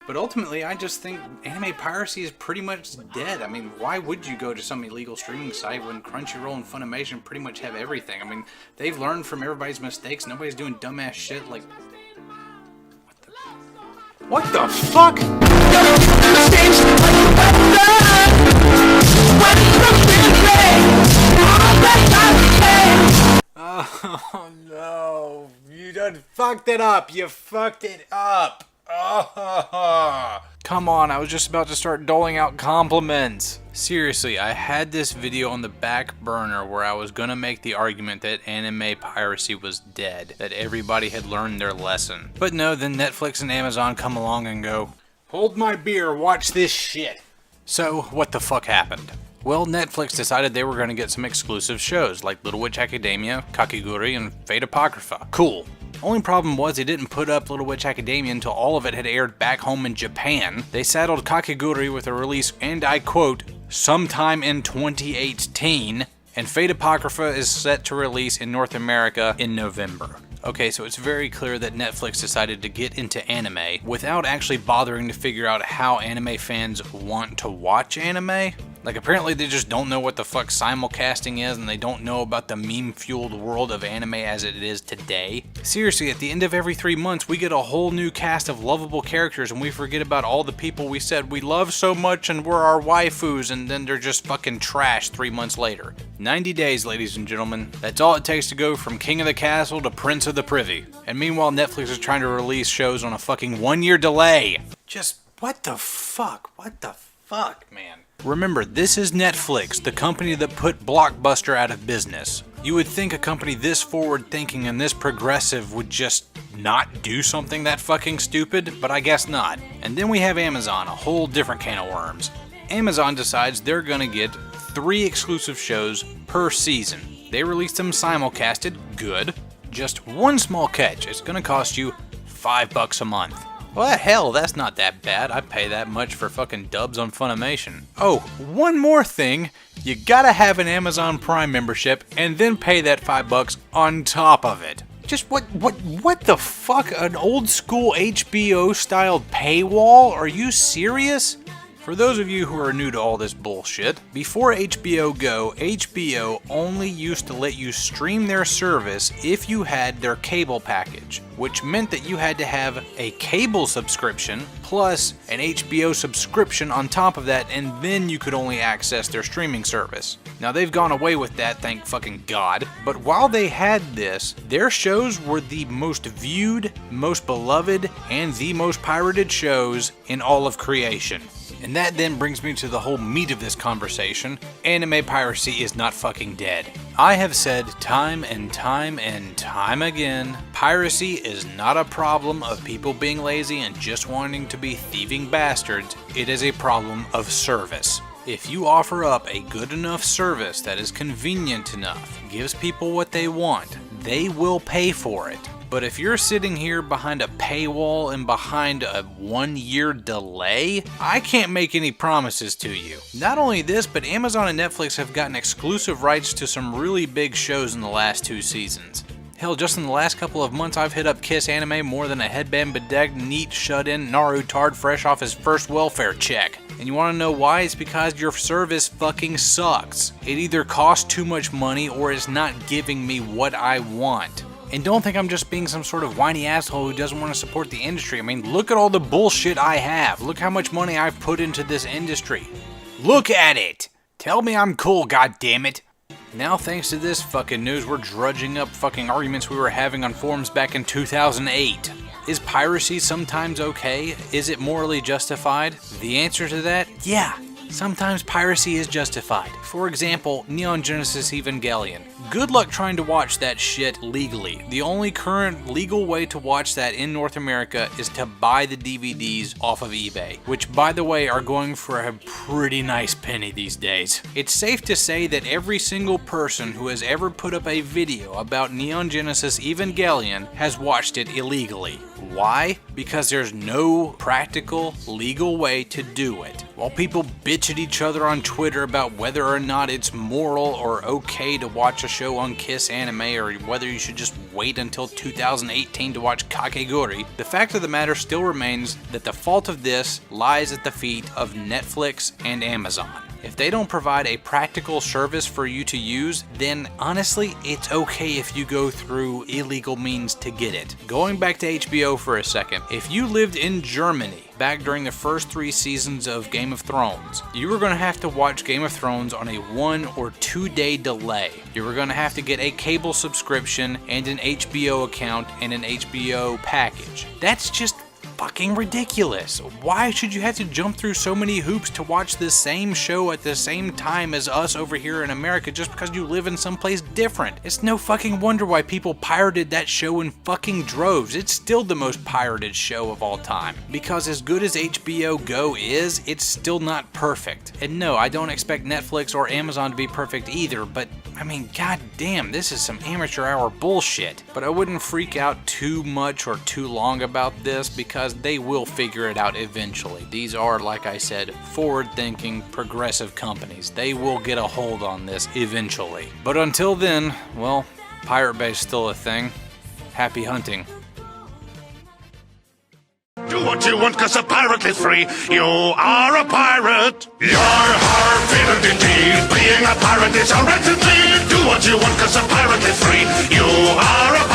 But ultimately, I just think anime piracy is pretty much dead. I mean, why would you go to some illegal streaming site when Crunchyroll and Funimation pretty much have everything? I mean, they've learned from everybody's mistakes. Nobody's doing dumbass shit like... What the fuck? Oh no, you done fucked it up. You fucked it up. Oh. Come on, I was just about to start doling out compliments. Seriously, I had this video on the back burner where I was gonna make the argument that anime piracy was dead, that everybody had learned their lesson. But no, then Netflix and Amazon come along and go, hold my beer, watch this shit. So, what the fuck happened? Well, Netflix decided they were going to get some exclusive shows like Little Witch Academia, Kakegurui, and Fate Apocrypha. Cool. Only problem was they didn't put up Little Witch Academia until all of it had aired back home in Japan. They saddled Kakegurui with a release, and I quote, sometime in 2018, and Fate Apocrypha is set to release in North America in November. Okay, so it's very clear that Netflix decided to get into anime without actually bothering to figure out how anime fans want to watch anime. Like, apparently they just don't know what the fuck simulcasting is, and they don't know about the meme-fueled world of anime as it is today. Seriously, at the end of every 3 months, we get a whole new cast of lovable characters, and we forget about all the people we said we love so much and were our waifus, and then they're just fucking trash 3 months later. 90 days, ladies and gentlemen. That's all it takes to go from King of the Castle to Prince of the Privy. And meanwhile, Netflix is trying to release shows on a fucking 1-year delay. Just, what the fuck? What the fuck, man? Remember, this is Netflix, the company that put Blockbuster out of business. You would think a company this forward-thinking and this progressive would just not do something that fucking stupid, but I guess not. And then we have Amazon, a whole different can of worms. Amazon decides they're gonna get 3 exclusive shows per season. They release them simulcasted, good. Just one small catch, it's gonna cost you $5 a month. Well, hell, that's not that bad. I pay that much for fucking dubs on Funimation. Oh, one more thing. You gotta have an Amazon Prime membership and then pay that $5 on top of it. Just what the fuck? An old school HBO styled paywall? Are you serious? For those of you who are new to all this bullshit, before HBO Go, HBO only used to let you stream their service if you had their cable package, which meant that you had to have a cable subscription plus an HBO subscription on top of that, and then you could only access their streaming service. Now they've gone away with that, thank fucking God, but while they had this, their shows were the most viewed, most beloved, and the most pirated shows in all of creation. And that then brings me to the whole meat of this conversation. Anime piracy is not fucking dead. I have said time and time and time again, piracy is not a problem of people being lazy and just wanting to be thieving bastards. It is a problem of service. If you offer up a good enough service that is convenient enough, gives people what they want, they will pay for it. But if you're sitting here behind a paywall and behind a 1-year delay, I can't make any promises to you. Not only this, but Amazon and Netflix have gotten exclusive rights to some really big shows in the last 2 seasons. Hell, just in the last couple of months, I've hit up Kiss Anime more than a headband bedecked, neat, shut-in Naru-tard fresh off his first welfare check. And you want to know why? It's because your service fucking sucks. It either costs too much money or it's not giving me what I want. And don't think I'm just being some sort of whiny asshole who doesn't want to support the industry. I mean, look at all the bullshit I have. Look how much money I've put into this industry. Look at it! Tell me I'm cool, goddammit. Now, thanks to this fucking news, we're drudging up fucking arguments we were having on forums back in 2008. Is piracy sometimes okay? Is it morally justified? The answer to that? Yeah. Sometimes piracy is justified. For example, Neon Genesis Evangelion. Good luck trying to watch that shit legally. The only current legal way to watch that in North America is to buy the DVDs off of eBay, which by the way are going for a pretty nice penny these days. It's safe to say that every single person who has ever put up a video about Neon Genesis Evangelion has watched it illegally. Why? Because there's no practical, legal way to do it. While people bitch at each other on Twitter about whether or not it's moral or okay to watch a show on Kiss Anime, or whether you should just wait until 2018 to watch Kakegurui, the fact of the matter still remains that the fault of this lies at the feet of Netflix and Amazon. If they don't provide a practical service for you to use, then honestly, it's okay if you go through illegal means to get it. Going back to HBO for a second, if you lived in Germany back during the first 3 seasons of Game of Thrones, you were going to have to watch Game of Thrones on a 1 or 2 day delay. You were going to have to get a cable subscription and an HBO account and an HBO package. That's just fucking ridiculous. Why should you have to jump through so many hoops to watch the same show at the same time as us over here in America just because you live in someplace different? It's no fucking wonder why people pirated that show in fucking droves. It's still the most pirated show of all time. Because as good as HBO Go is, it's still not perfect. And no, I don't expect Netflix or Amazon to be perfect either, but I mean, goddamn, this is some amateur hour bullshit. But I wouldn't freak out too much or too long about this because they will figure it out eventually. These are, like I said, forward-thinking, progressive companies. They will get a hold on this eventually. But until then, well, Pirate Bay's still a thing. Happy hunting. Do what you want, cause a pirate is free. You are a pirate. Yar, har, fiddle indeed. Being a pirate is a right to be. Do what you want, cause a pirate is free. You are a pirate.